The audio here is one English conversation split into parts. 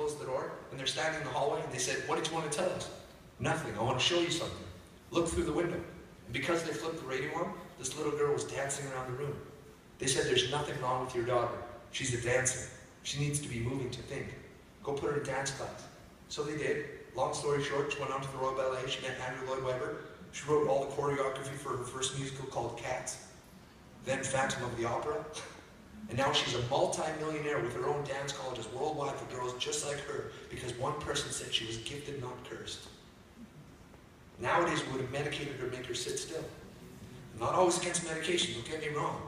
closed the door, and they're standing in the hallway, and they said, what did you want to tell us? Nothing. I want to show you something. Look through the window. And because they flipped the radio on, this little girl was dancing around the room. They said, there's nothing wrong with your daughter. She's a dancer. She needs to be moving to think. Go put her in dance class. So they did. Long story short, she went on to the Royal Ballet. She met Andrew Lloyd Webber. She wrote all the choreography for her first musical called Cats. Then Phantom of the Opera. And now she's a multi-millionaire with her own dance colleges worldwide for girls just like her because one person said she was gifted, not cursed. Nowadays, we would have medicated her, make her sit still. I'm not always against medication, don't get me wrong.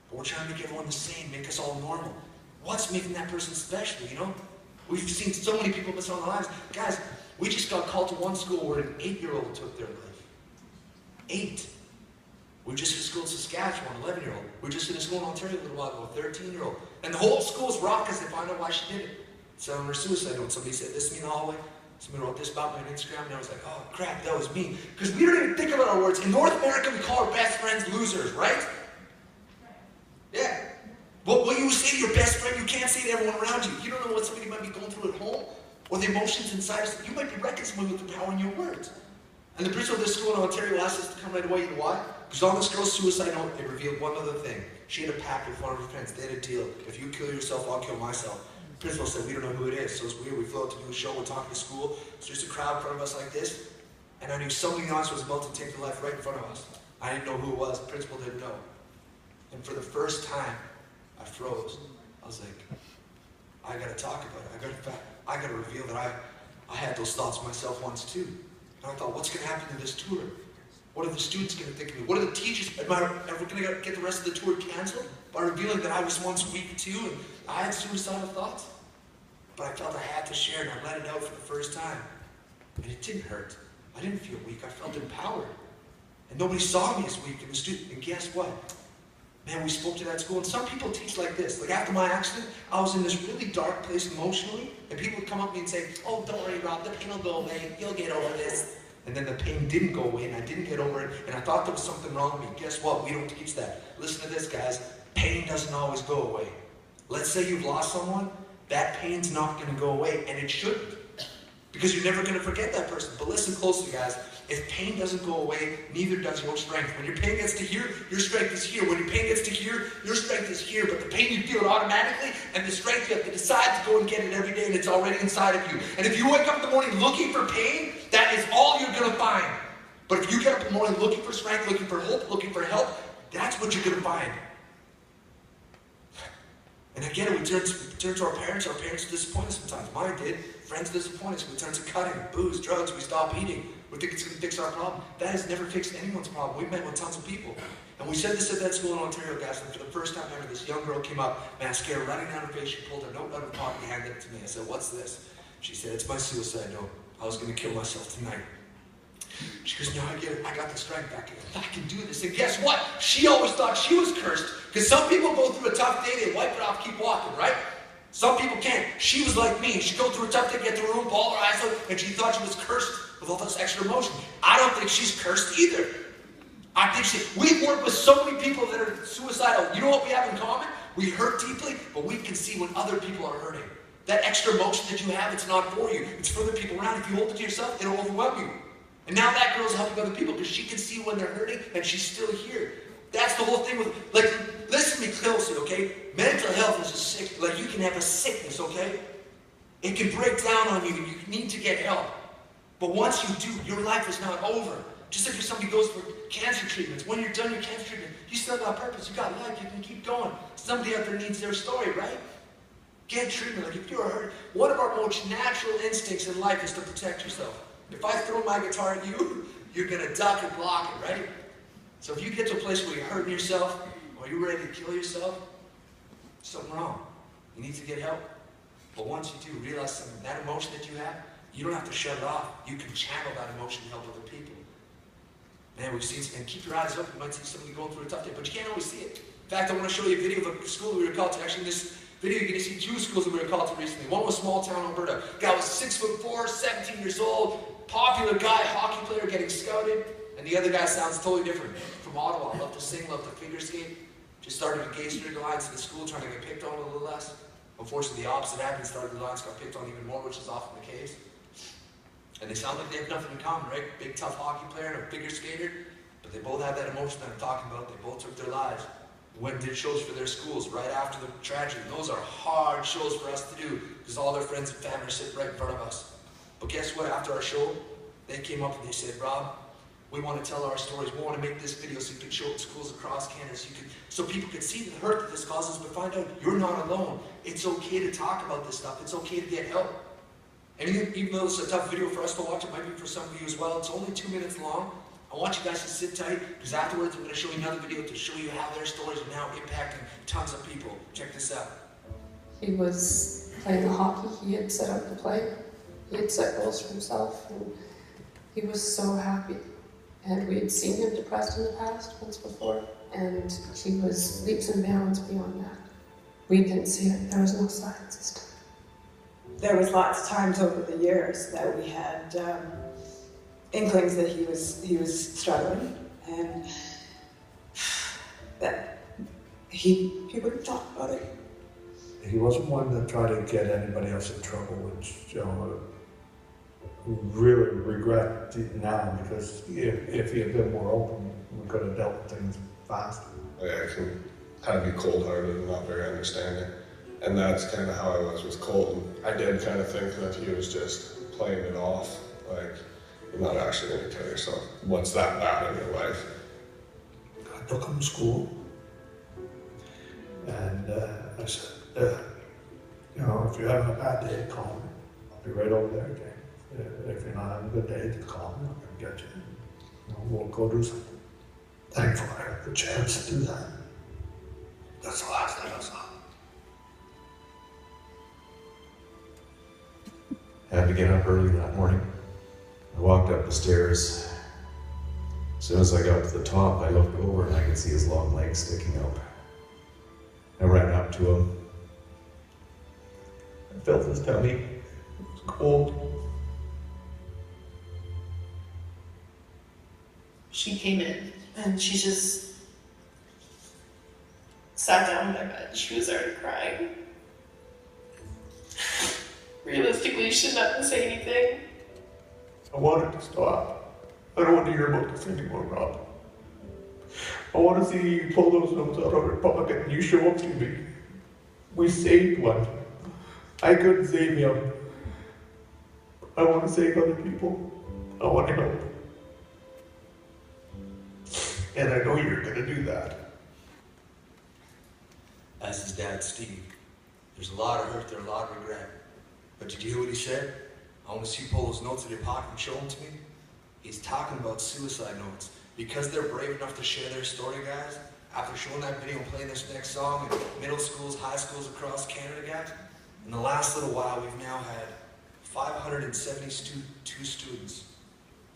But we're trying to make everyone the same, make us all normal. What's making that person special, you know? We've seen so many people miss on their lives. Guys, we just got called to one school where an 8-year-old took their life. 8. We just in a school in Saskatchewan, 11-year-old. We just in a school in Ontario a little while ago, a 13-year-old. And the whole school's rocked because they find out why she did it. So on her suicide note, somebody said this to me in the hallway. Somebody wrote this about me on Instagram, and I was like, oh crap, that was me. Because we don't even think about our words. In North America, we call our best friends losers, right? Yeah. But what you say to your best friend, you can't say to everyone around you. You don't know what somebody might be going through at home, or the emotions inside us. You might be reconciling with the power in your words. And the principal of this school in Ontario asked us to come right away. You know why? Because on this girl's suicide note, it revealed one other thing. She had a pact with one of her friends. They had a deal. If you kill yourself, I'll kill myself. The principal said, we don't know who it is. So it's weird. We flew out to do a show. We're talking to school. It's just a crowd in front of us like this. And I knew somebody else was about to take the life right in front of us. I didn't know who it was. The principal didn't know. And for the first time, I froze. I was like, I got to talk about it. I got to reveal that I had those thoughts myself once too. And I thought, what's going to happen to this tour? What are the students going to think of me? What are the teachers? Am I ever going to get the rest of the tour canceled by revealing that I was once weak too and I had suicidal thoughts? But I felt I had to share, and I let it out for the first time. And it didn't hurt. I didn't feel weak. I felt empowered. And nobody saw me as weak. And guess what? Man, we spoke to that school, and some people teach like this. Like after my accident, I was in this really dark place emotionally, and people would come up to me and say, oh, don't worry, Rob, the pain will go away. You'll get over this. And then the pain didn't go away, and I didn't get over it, and I thought there was something wrong with me. Guess what? We don't teach that. Listen to this, guys. Pain doesn't always go away. Let's say you've lost someone. That pain's not going to go away, and it shouldn't. Because you're never going to forget that person. But listen closely, guys. If pain doesn't go away, neither does your strength. When your pain gets to here, your strength is here. When your pain gets to here, your strength is here. But the pain, you feel it automatically, and the strength, you have to decide to go and get it every day, and it's already inside of you. And if you wake up in the morning looking for pain, that is all you're going to find. But if you get up in the morning looking for strength, looking for hope, looking for help, that's what you're going to find. And again, we turn to our parents. Our parents disappoint us sometimes. Mine did. Friends disappoint us. We turn to cutting, booze, drugs. We stop eating. We think it's going to fix our problem. That has never fixed anyone's problem. We've met with tons of people. And we said this at that school in Ontario, guys. And for the first time ever, this young girl came up, mascara running down her face. She pulled her note out of her pocket and handed it to me. I said, what's this? She said, it's my suicide note. I was going to kill myself tonight. She goes, now I get it. I got the strength back. I can do this. And guess what? She always thought she was cursed. Because some people go through a tough day, they wipe it off, keep walking, right? Some people can't. She was like me. She'd go through a tough day, get to her room, ball her eyes out, and she thought she was cursed with all this extra emotion. I don't think she's cursed either. I think we've worked with so many people that are suicidal. You know what we have in common? We hurt deeply, but we can see when other people are hurting. That extra emotion that you have, it's not for you. It's for the people around. If you hold it to yourself, it'll overwhelm you. And now that girl's helping other people because she can see when they're hurting and she's still here. That's the whole thing with, like, listen to me closely, okay? Mental health is a sick, like you can have a sickness, okay? It can break down on you and you need to get help. But once you do, your life is not over. Just like if somebody goes for cancer treatments, when you're done your cancer treatment, you still got purpose, you got life, you can keep going. Somebody out there needs their story, right? Get treatment. Like if you're hurt, one of our most natural instincts in life is to protect yourself. If I throw my guitar at you, you're going to duck and block it, right? So if you get to a place where you're hurting yourself, or you're ready to kill yourself, there's something wrong. You need to get help. But once you do, realize something. That emotion that you have, you don't have to shut it off. You can channel that emotion to help other people. Man, we've seen, and keep your eyes open. You might see somebody going through a tough day, but you can't always see it. In fact, I want to show you a video of a school we were called to. Actually, in this video, you're going to see 2 schools that we were called to recently. One was small town Alberta. Guy was 6'4", 17 years old, popular guy, hockey player, getting scouted. And the other guy sounds totally different. From Ottawa, loved to sing, loved to figure skate. Just started a gay straight alliance in the school, trying to get picked on a little less. Unfortunately, the opposite happened. Started the lines got picked on even more, which is often the case. And they sound like they have nothing in common, right? Big, tough hockey player and a bigger skater, but they both had that emotion that I'm talking about. They both took their lives. Went and did shows for their schools right after the tragedy. Those are hard shows for us to do because all their friends and family are sitting right in front of us. But guess what? After our show, they came up and they said, Rob, we want to tell our stories. We want to make this video so you can show it in schools across Canada so people can see the hurt that this causes, but find out you're not alone. It's okay to talk about this stuff. It's okay to get help. And even though it's a tough video for us to watch, it might be for some of you as well. It's only 2 minutes long. I want you guys to sit tight, because afterwards I'm going to show you another video to show you how their stories are now impacting tons of people. Check this out. He was playing the hockey he had set out to play. He had set goals for himself, and he was so happy. And we had seen him depressed in the past once before, and he was leaps and bounds beyond that. We didn't see it. There was no signs this time. There was lots of times over the years that we had inklings that he was struggling, and that he wouldn't talk about it. He wasn't one that tried to get anybody else in trouble, which, you know, really regret now, because if he had been more open, we could have dealt with things faster. I can kind of be cold-hearted and not very understanding. And that's kind of how I was with Colton. I did kind of think that he was just playing it off, like, you're not actually going to tell yourself what's that bad in your life. I took him to school, and I said, you know, if you're having a bad day, call me. I'll be right over there again. If you're not having a good day, just call me. I'll get you. You know, we'll go do something. Thankful I had the chance to do that. That's the last thing I saw. I had to get up early that morning. I walked up the stairs. As soon as I got to the top, I looked over and I could see his long legs sticking out. I ran up to him. I felt his tummy. It was cold. She came in and she just sat down in my bed. She was already crying. Realistically, she didn't have to say anything. I wanted to stop. I don't want to hear about this anymore, Rob. I want to see you pull those notes out of your pocket and you show them to me. We saved one. I couldn't save him. I want to save other people. I want to help. And I know you're going to do that. As his dad, Steve. There's a lot of hurt there, a lot of regret. But did you hear what he said? I want to see you pull those notes out of your pocket and show them to me. He's talking about suicide notes. Because they're brave enough to share their story, guys, after showing that video and playing this next song in middle schools, high schools across Canada, guys, in the last little while, we've now had 572 students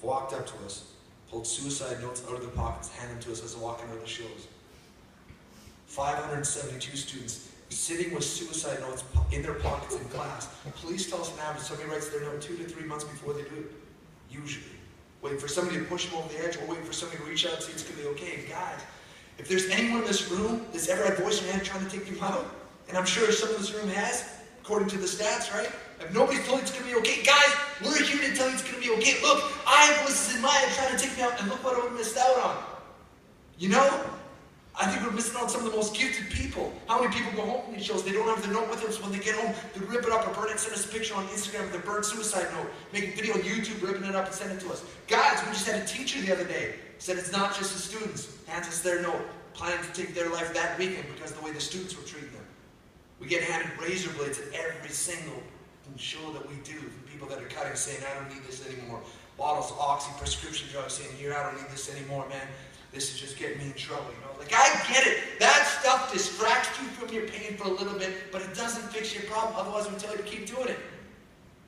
walked up to us, pulled suicide notes out of their pockets, handed them to us as they're walking out of the shows. 572 students sitting with suicide notes in their pockets in class. Police tell us on average somebody writes their note 2 to 3 months before they do it. Usually. Waiting for somebody to push them over the edge, or waiting for somebody to reach out and say it's going to be okay. Guys, if there's anyone in this room that's ever had voice in your head trying to take you out, and I'm sure someone in this room has, according to the stats, right? If nobody's told you it's going to be okay, guys, we're here to tell you it's going to be okay. Look, I have voices in my head trying to take me out, and look what I missed out on. You know? I think we're missing out on some of the most gifted people. How many people go home from these shows, they don't have their note with them, so when they get home, they rip it up or burn it, send us a picture on Instagram of their burned suicide note, make a video on YouTube, ripping it up and send it to us. Guys, we just had a teacher the other day, said it's not just the students, hands us their note, planning to take their life that weekend because of the way the students were treating them. We get handed razor blades at every single show that we do from people that are cutting, saying, I don't need this anymore. Bottles of Oxy, prescription drugs, saying, here, I don't need this anymore, man. This is just getting me in trouble, you know? Like, I get it. That stuff distracts you from your pain for a little bit, but it doesn't fix your problem. Otherwise, we tell you to keep doing it.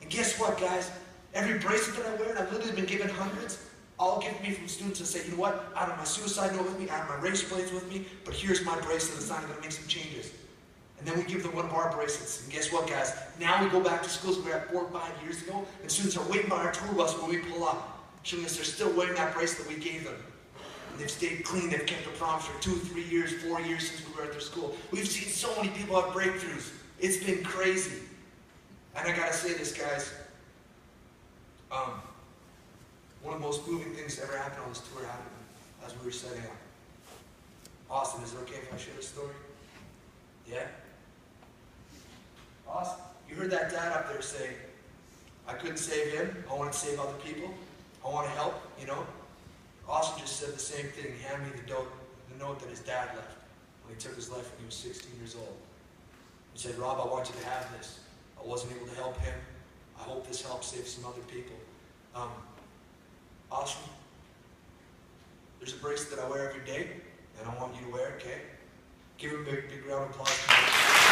And guess what, guys? Every bracelet that I wear, and I've literally been given hundreds, all given me from students that say, you know what? I don't have my suicide note with me, I have my razor blades with me, but here's my bracelet. It's not going to make some changes. And then we give them one of our bracelets. And guess what, guys? Now we go back to schools we were at 4 or 5 years ago, and students are waiting by our tour bus when we pull up, showing us they're still wearing that bracelet we gave them. They've stayed clean, they've kept a promise for 2, 3 years, 4 years since we were at their school. We've seen so many people have breakthroughs It's been crazy. And I gotta say this, guys. One of the most moving things that ever happened on this tour happened as we were setting up. Austin, is it okay if I share this story? Yeah? Austin, you heard that dad up there say, I couldn't save him, I want to save other people, I want to help, you know? Austin just said the same thing. He handed me the note that his dad left when he took his life when he was 16 years old. He said, Rob, I want you to have this. I wasn't able to help him. I hope this helps save some other people. Austin, there's a bracelet that I wear every day, and I want you to wear it, okay? Give him a big round of applause.